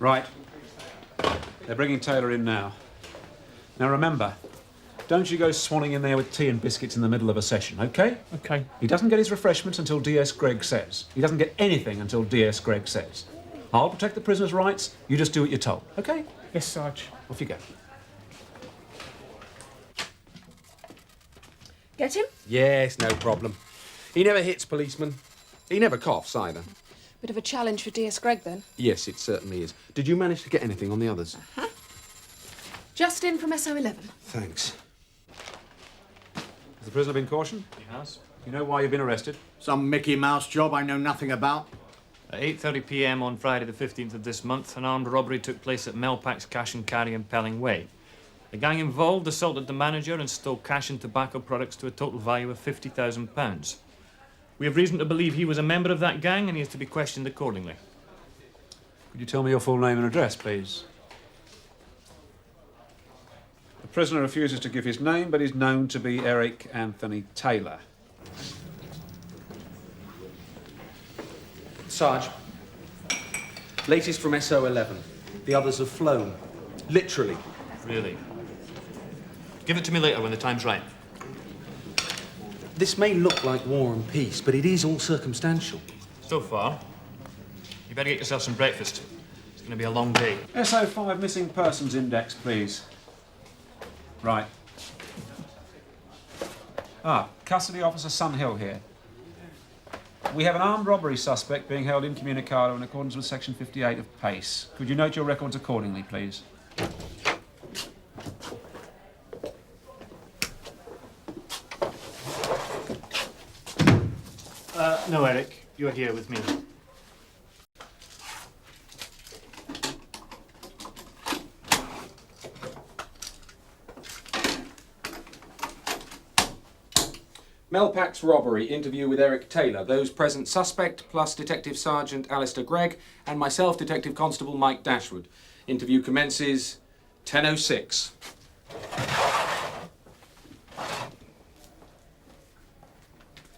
Right. They're bringing Taylor in now. Now remember, don't you go swanning in there with tea and biscuits in the middle of a session, OK? OK. He doesn't get his refreshments until DS Greig says. He doesn't get anything until DS Greig says. I'll protect the prisoner's rights, you just do what you're told, OK? Yes, Sarge. Off you go. Get him? Yes, no problem. He never hits policemen. He never coughs either. Bit of a challenge for DS Greig, then. Yes, it certainly is. Did you manage to get anything on the others? Uh-huh. Just in from SO11. Thanks. Has the prisoner been cautioned? He has. You know why you've been arrested? Some Mickey Mouse job I know nothing about. At 8:30 p.m. on Friday the 15th of this month, an armed robbery took place at Melpack's Cash and Carry in Pelling Way. The gang involved assaulted the manager and stole cash and tobacco products to a total value of £50,000. We have reason to believe he was a member of that gang and he is to be questioned accordingly. Could you tell me your full name and address, please? The prisoner refuses to give his name, but is known to be Eric Anthony Taylor. Sarge, latest from SO11. The others have flown. Literally. Really? Give it to me later when the time's right. This may look like war and peace, but it is all circumstantial. So far, you better get yourself some breakfast. It's going to be a long day. SO5 missing persons index, please. Right. Custody Officer Sunhill here. We have an armed robbery suspect being held incommunicado in accordance with Section 58 of PACE. Could you note your records accordingly, please? No, Eric. You're here with me. Melpack's robbery, interview with Eric Taylor. Those present suspect, plus Detective Sergeant Alistair Greig, and myself, Detective Constable Mike Dashwood. Interview commences 10:06.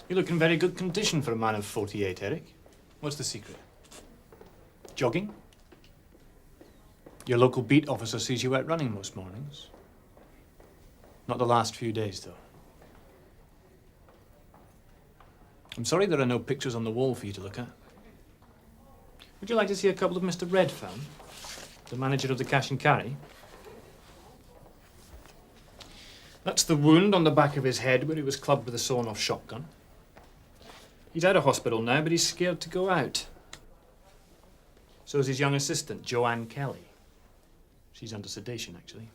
You look in very good condition for a man of 48, Eric. What's the secret? Jogging? Your local beat officer sees you out running most mornings. Not the last few days, though. I'm sorry there are no pictures on the wall for you to look at. Would you like to see a couple of Mr. Redfern, the manager of the Cash and Carry? That's the wound on the back of his head where he was clubbed with a sawn-off shotgun. He's out of hospital now, but he's scared to go out. So is his young assistant, Joanne Kelly. She's under sedation, actually.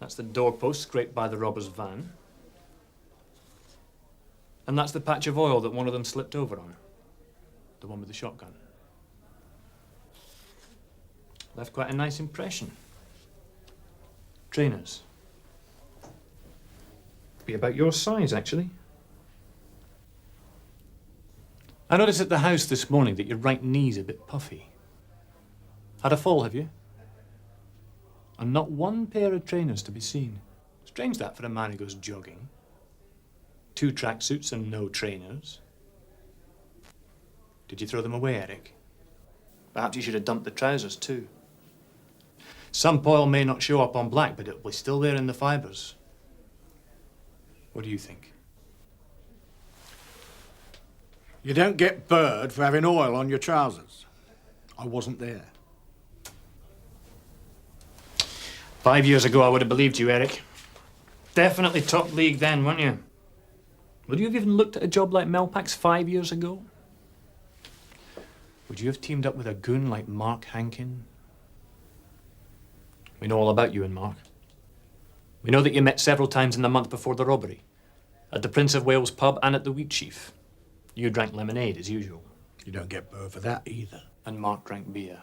That's the doorpost scraped by the robber's van. And that's the patch of oil that one of them slipped over on her. The one with the shotgun. Left quite a nice impression. Trainers. Be about your size, actually. I noticed at the house this morning that your right knee's a bit puffy. Had a fall, have you? And not one pair of trainers to be seen. Strange that for a man who goes jogging. 2 tracksuits and no trainers. Did you throw them away, Eric? Perhaps you should have dumped the trousers, too. Some oil may not show up on black, but it'll be still there in the fibres. What do you think? You don't get bird for having oil on your trousers. I wasn't there. 5 years ago, I would have believed you, Eric. Definitely top league then, weren't you? Would you have even looked at a job like Melpack's 5 years ago? Would you have teamed up with a goon like Mark Hankin? We know all about you and Mark. We know that you met several times in the month before the robbery. At the Prince of Wales pub and at the Wheat Sheaf. You drank lemonade, as usual. You don't get bird for that either. And Mark drank beer.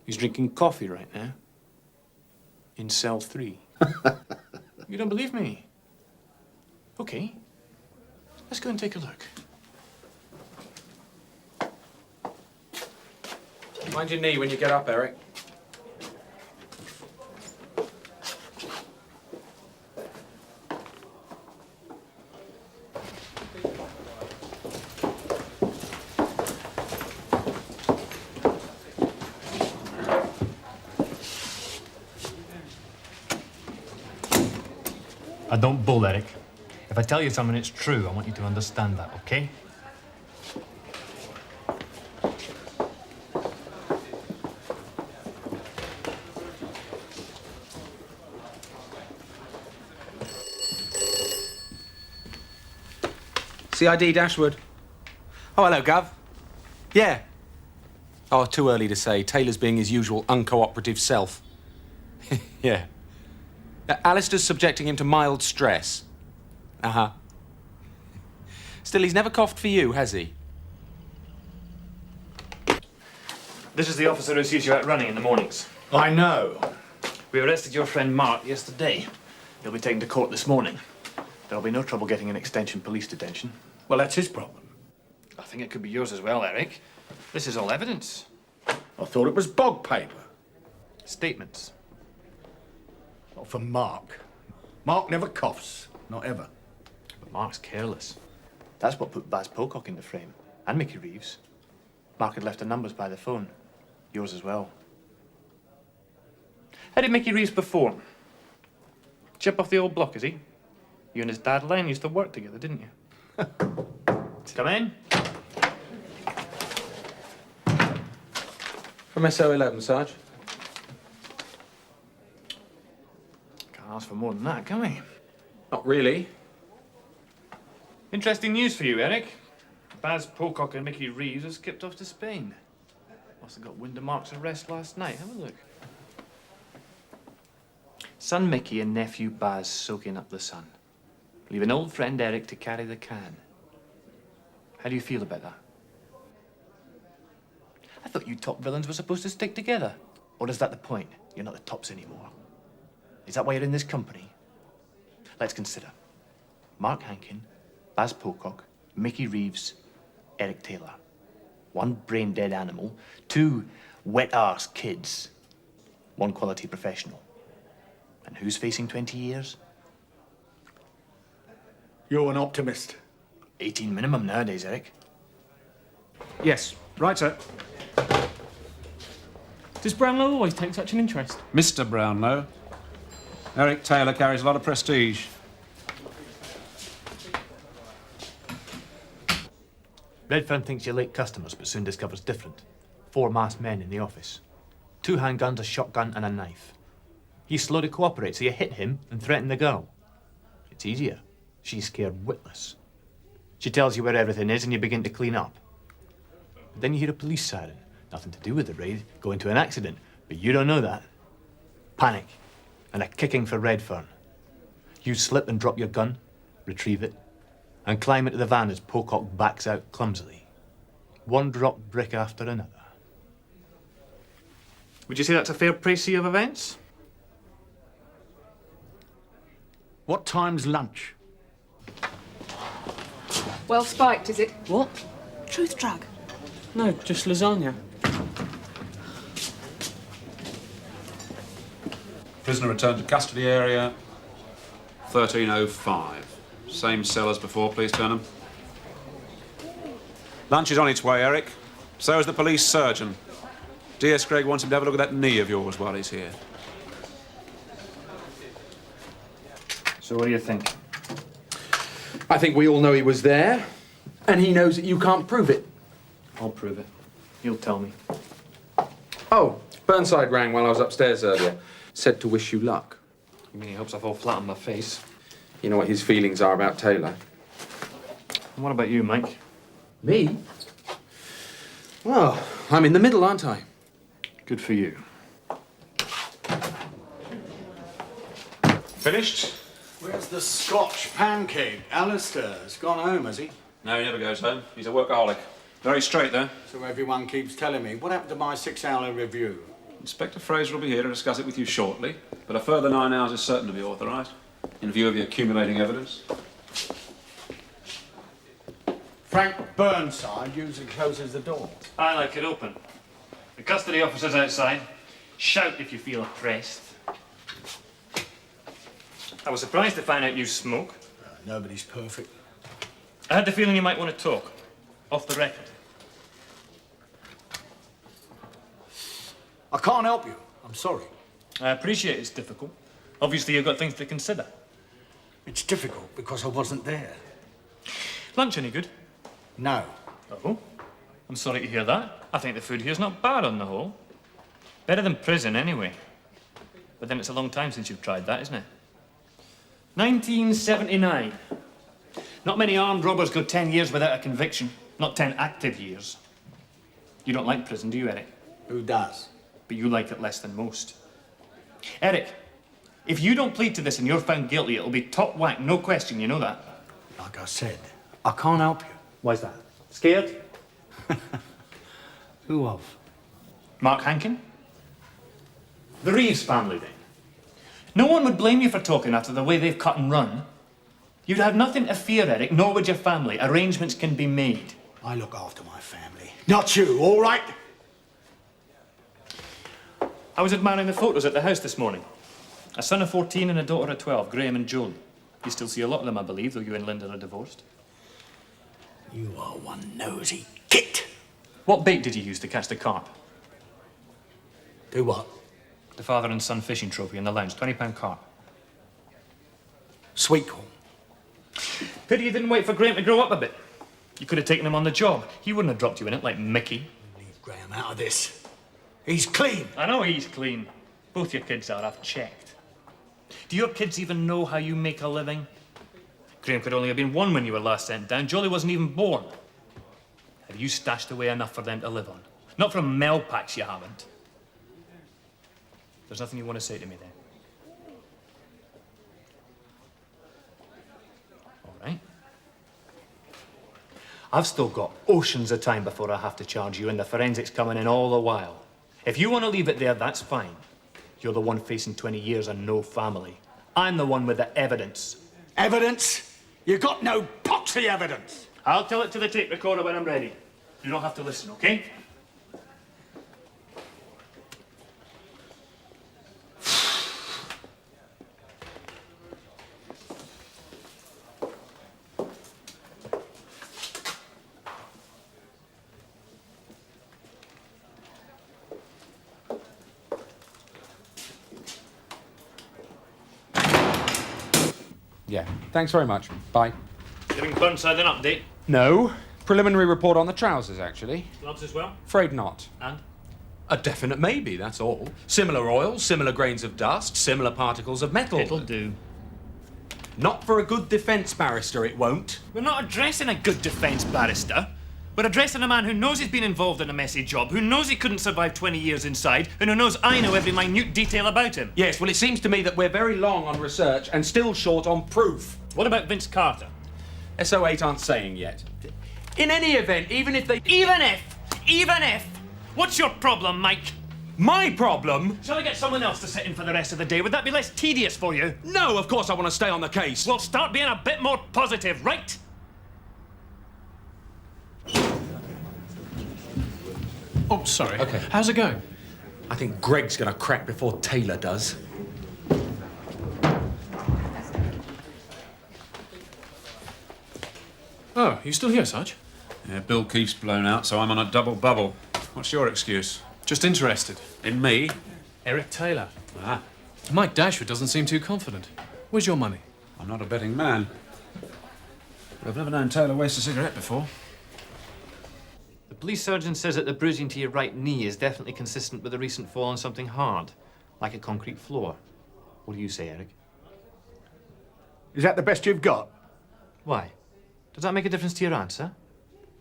He's drinking coffee right now. In cell 3. You don't believe me? Okay. Let's go and take a look. Mind your knee when you get up, Eric. I don't bull, Eric. If I tell you something, it's true. I want you to understand that, okay? CID Dashwood. Oh, hello, Gov. Yeah. Oh, too early to say. Taylor's being his usual uncooperative self. Yeah. Alistair's subjecting him to mild stress. Uh-huh. Still, he's never coughed for you, has he? This is the officer who sees you out running in the mornings. I know. We arrested your friend Mark yesterday. He'll be taken to court this morning. There'll be no trouble getting an extension police detention. Well, that's his problem. I think it could be yours as well, Eric. This is all evidence. I thought it was bog paper. Statements. Not for Mark. Mark never coughs. Not ever. But Mark's careless. That's what put Baz Pocock in the frame. And Mickey Reeves. Mark had left the numbers by the phone. Yours as well. How did Mickey Reeves perform? Chip off the old block, is he? You and his dad Len used to work together, didn't you? Come in. From SO11, Sarge. Can't ask for more than that, can we? Not really. Interesting news for you, Eric. Baz Pocock and Mickey Reeves have skipped off to Spain. Must have got wind of Mark's arrest last night. Have a look. Son Mickey and nephew Baz soaking up the sun. Leaving old friend Eric to carry the can. How do you feel about that? I thought you top villains were supposed to stick together. Or is that the point? You're not the tops anymore. Is that why you're in this company? Let's consider. Mark Hankin, Baz Pocock, Mickey Reeves, Eric Taylor. One brain-dead animal, two wet-arse kids, one quality professional. And who's facing 20 years? You're an optimist. 18 minimum nowadays, Eric. Yes, right, sir. Does Brownlow always take such an interest? Mr. Brownlow. Eric Taylor carries a lot of prestige. Redfern thinks you're late customers, but soon discovers different. 4 masked men in the office. 2 handguns, a shotgun, and a knife. He's slow to cooperate, so you hit him and threaten the girl. It's easier. She's scared witless. She tells you where everything is and you begin to clean up. But then you hear a police siren. Nothing to do with the raid. Go into an accident. But you don't know that. Panic. And a kicking for Redfern. You slip and drop your gun, retrieve it, and climb into the van as Pocock backs out clumsily. One dropped brick after another. Would you say that's a fair précis of events? What time's lunch? Well spiked, is it? What? Truth drug. No, just lasagna. Prisoner returned to custody area, 13:05. Same cell as before, please, Turnham. Lunch is on its way, Eric. So is the police surgeon. DS Greig wants him to have a look at that knee of yours while he's here. So what do you think? I think we all know he was there, and he knows that you can't prove it. I'll prove it. You'll tell me. Oh, Burnside rang while I was upstairs earlier. Said to wish you luck. You mean he hopes I fall flat on my face? You know what his feelings are about Taylor. And what about you, Mike? Me? Well, I'm in the middle, aren't I? Good for you. Finished? Where's the Scotch pancake? Alistair's gone home, has he? No, he never goes home. He's a workaholic. Very straight, though. So everyone keeps telling me. What happened to my 6-hour review? Inspector Fraser will be here to discuss it with you shortly, but a further 9 hours is certain to be authorised, in view of the accumulating evidence. Frank Burnside usually closes the door. I like it open. The custody officer's outside. Shout if you feel oppressed. I was surprised to find out you smoke. Nobody's perfect. I had the feeling you might want to talk. Off the record. I can't help you. I'm sorry. I appreciate it's difficult. Obviously, you've got things to consider. It's difficult because I wasn't there. Lunch any good? No. Oh, I'm sorry to hear that. I think the food here's not bad on the whole. Better than prison, anyway. But then it's a long time since you've tried that, isn't it? 1979. Not many armed robbers go 10 years without a conviction. Not 10 active years. You don't like prison, do you, Eric? Who does? But you like it less than most. Eric, if you don't plead to this and you're found guilty, it'll be top whack, no question, you know that? Like I said, I can't help you. Why's that? Scared? Who of? Mark Hankin? The Reeves family, then. No one would blame you for talking after the way they've cut and run. You'd have nothing to fear, Eric, nor would your family. Arrangements can be made. I look after my family. Not you, all right? I was admiring the photos at the house this morning. A son of 14 and a daughter of 12, Graham and Joan. You still see a lot of them, I believe, though you and Linda are divorced. You are one nosy git. What bait did you use to catch the carp? Do what? The father and son fishing trophy in the lounge, £20 carp. Sweet corn. Pity you didn't wait for Graham to grow up a bit. You could have taken him on the job. He wouldn't have dropped you in it like Mickey. Leave Graham out of this. He's clean. I know he's clean. Both your kids are, I've checked. Do your kids even know how you make a living? Graham could only have been one when you were last sent down. Jolly wasn't even born. Have you stashed away enough for them to live on? Not from Melpacks, you haven't. There's nothing you want to say to me then? All right. I've still got oceans of time before I have to charge you, and the forensics coming in all the while. If you want to leave it there, that's fine. You're the one facing 20 years and no family. I'm the one with the evidence. Evidence? You got no poxy evidence. I'll tell it to the tape recorder when I'm ready. You don't have to listen, okay? Yeah, thanks very much. Bye. Giving Burnside an update. No. Preliminary report on the trousers, actually. Gloves as well? Afraid not. And? A definite maybe, that's all. Similar oils, similar grains of dust, similar particles of metal. It'll do. Not for a good defence barrister, it won't. We're not addressing a good defence barrister. We're addressing a man who knows he's been involved in a messy job, who knows he couldn't survive 20 years inside, and who knows I know every minute detail about him. Yes, well, it seems to me that we're very long on research and still short on proof. What about Vince Carter? SO8 aren't saying yet. In any event, even if they... Even if! What's your problem, Mike? My problem? Shall I get someone else to sit in for the rest of the day? Would that be less tedious for you? No, of course I want to stay on the case. Well, start being a bit more positive, right? Oh, sorry. Okay. How's it going? I think Greg's going to crack before Taylor does. Oh, you still here, Sarge? Yeah, Bill Keefe's blown out, so I'm on a double bubble. What's your excuse? Just interested. In me? Eric Taylor. Ah, Mike Dashwood doesn't seem too confident. Where's your money? I'm not a betting man. But I've never known Taylor waste a cigarette before. The police surgeon says that the bruising to your right knee is definitely consistent with a recent fall on something hard, like a concrete floor. What do you say, Eric? Is that the best you've got? Why? Does that make a difference to your answer?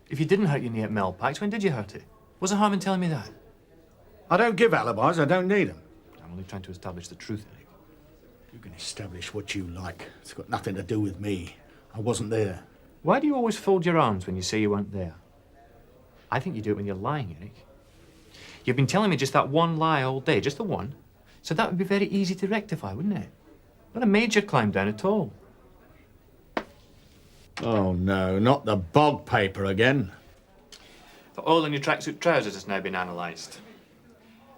If you didn't hurt your knee at Melpacks, when did you hurt it? What's the harm in telling me that? I don't give alibis, I don't need them. I'm only trying to establish the truth, Eric. You can establish what you like. It's got nothing to do with me. I wasn't there. Why do you always fold your arms when you say you weren't there? I think you do it when you're lying, Eric. You've been telling me just that one lie all day, just the one. So that would be very easy to rectify, wouldn't it? Not a major climb down at all. Oh, no, not the bog paper again. The oil in your tracksuit trousers has now been analysed.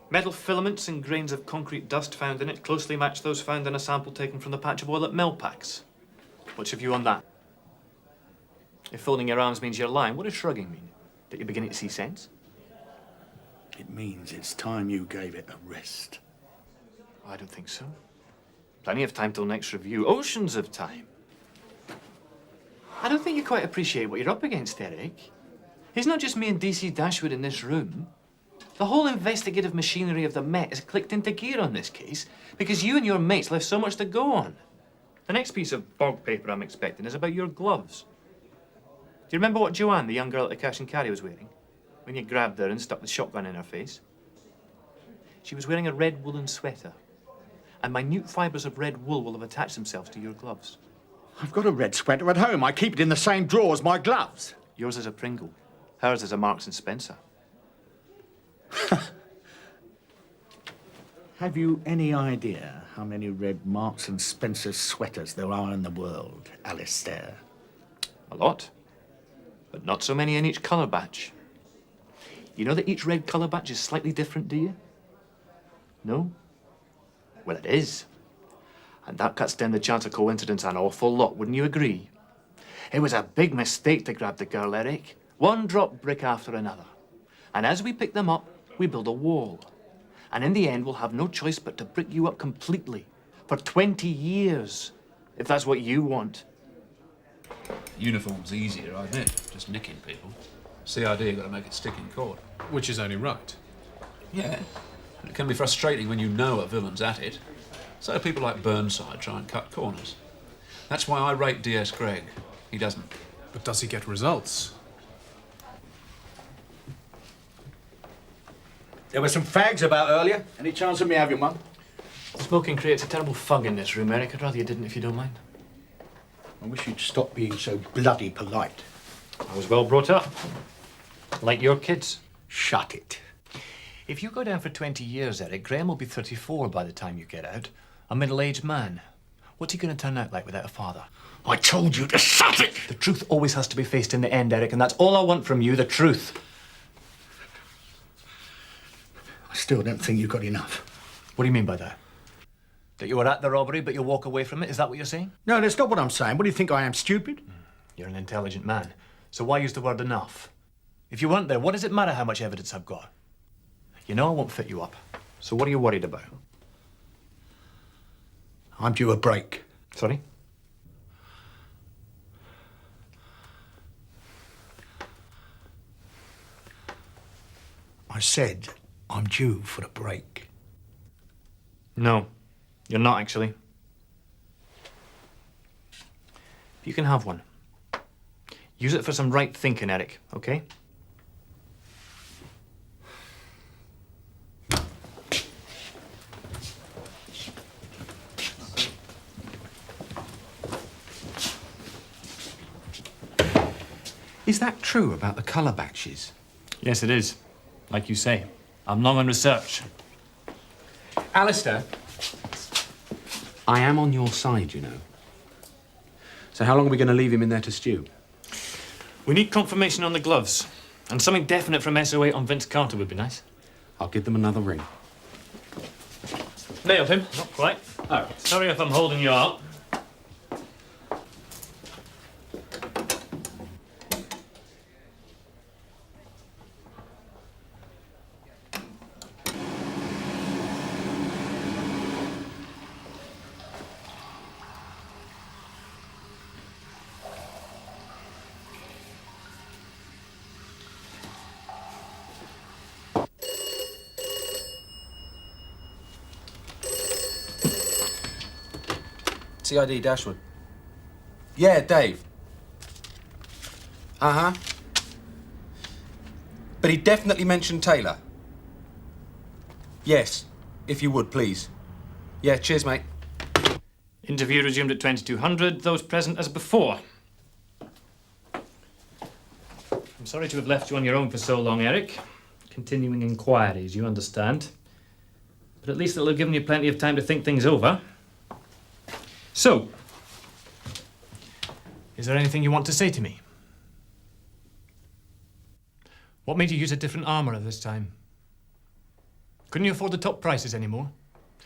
Metal filaments and grains of concrete dust found in it closely match those found in a sample taken from the patch of oil at Melpax. What's your view on that? If folding your arms means you're lying, what does shrugging mean? That you're beginning to see sense? It means it's time you gave it a rest. I don't think so. Plenty of time till next review. Oceans of time. I don't think you quite appreciate what you're up against, Eric. It's not just me and DC Dashwood in this room. The whole investigative machinery of the Met has clicked into gear on this case because you and your mates left so much to go on. The next piece of bog paper I'm expecting is about your gloves. Do you remember what Joanne, the young girl at the cash and carry, was wearing? When you grabbed her and stuck the shotgun in her face? She was wearing a red woolen sweater. And minute fibres of red wool will have attached themselves to your gloves. I've got a red sweater at home. I keep it in the same drawer as my gloves. Yours is a Pringle. Hers is a Marks and Spencer. Have you any idea how many red Marks and Spencer sweaters there are in the world, Alistair? A lot. But not so many in each colour batch. You know that each red colour batch is slightly different, do you? No? Well, it is. And that cuts down the chance of coincidence an awful lot, wouldn't you agree? It was a big mistake to grab the girl, Eric. One drop brick after another. And as we pick them up, we build a wall. And in the end, we'll have no choice but to brick you up completely. For 20 years. If that's what you want. Uniform's easier, I admit. Just nicking people. CID got to make it stick in court. Which is only right. Yeah. And it can be frustrating when you know a villain's at it. So people like Burnside try and cut corners. That's why I rate DS Greig. He doesn't. But does he get results? There were some fags about earlier. Any chance of me having one? Smoking creates a terrible fug in this room, Eric. I'd rather you didn't if you don't mind. I wish you'd stop being so bloody polite. I was well brought up. Like your kids. Shut it. If you go down for 20 years, Eric, Graham will be 34 by the time you get out. A middle-aged man. What's he going to turn out like without a father? I told you to shut it! The truth always has to be faced in the end, Eric, and that's all I want from you, the truth. I still don't think you've got enough. What do you mean by that? That you were at the robbery, but you'll walk away from it? Is that what you're saying? No, that's not what I'm saying. What do you think, I am stupid? You're an intelligent man. So why use the word enough? If you weren't there, what does it matter how much evidence I've got? You know I won't fit you up. So what are you worried about? I'm due a break. Sorry? I said I'm due for a break. No, you're not actually. You can have one. Use it for some right thinking, Eric, okay? Is that true about the colour batches? Yes, it is. Like you say, I'm long on research. Alistair, I am on your side, you know. So how long are we going to leave him in there to stew? We need confirmation on the gloves. And something definite from SO8 on Vince Carter would be nice. I'll give them another ring. Nailed him. Not quite. Oh. Sorry if I'm holding you up. CID Dashwood. Yeah, Dave. Uh-huh. But he definitely mentioned Taylor. Yes, if you would, please. Yeah, cheers, mate. Interview resumed at 2200. Those present as before. I'm sorry to have left you on your own for so long, Eric. Continuing inquiries, you understand. But at least it'll have given you plenty of time to think things over. So, Is there anything you want to say to me? What made you use a different armourer this time? Couldn't you afford the top prices anymore?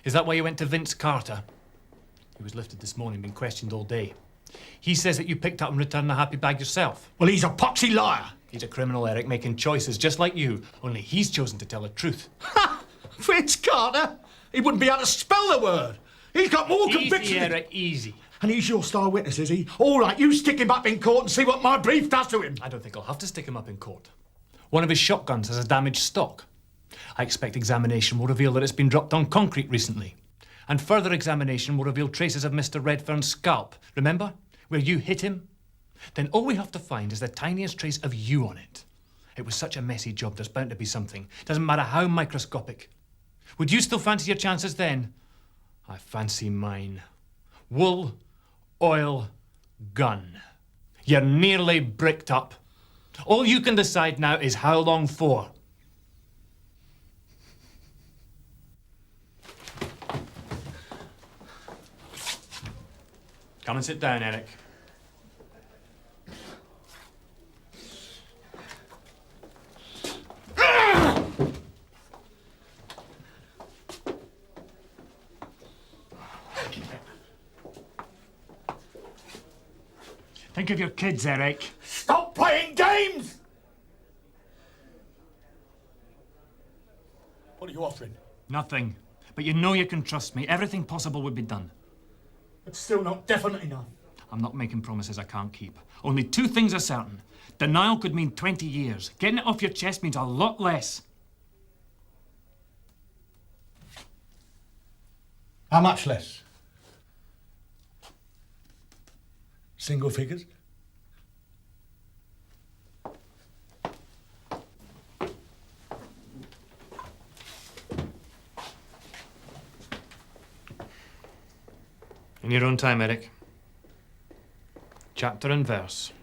Is that why you went to Vince Carter? He was lifted this morning, been questioned all day. He says that you picked up and returned the happy bag yourself. Well, he's a poxy liar. He's a criminal, Eric, making choices just like you, only he's chosen to tell the truth. Ha! Vince Carter? He wouldn't be able to spell the word. He's got more conviction. Easy, Eric, easy. And he's your star witness, is he? All right, you stick him up in court and see what my brief does to him. I don't think I'll have to stick him up in court. One of his shotguns has a damaged stock. I expect examination will reveal that it's been dropped on concrete recently. And further examination will reveal traces of Mr. Redfern's scalp. Remember? Where you hit him? Then all we have to find is the tiniest trace of you on it. It was such a messy job, there's bound to be something. Doesn't matter how microscopic. Would you still fancy your chances then? I fancy mine. Wool, oil, gun. You're nearly bricked up. All you can decide now is how long for. Come and sit down, Eric. Think of your kids, Eric. Stop playing games! What are you offering? Nothing. But you know you can trust me. Everything possible would be done. It's still not definite enough. I'm not making promises I can't keep. Only two things are certain. Denial could mean 20 years. Getting it off your chest means a lot less. How much less? Single figures? In your own time, Eric. Chapter and verse.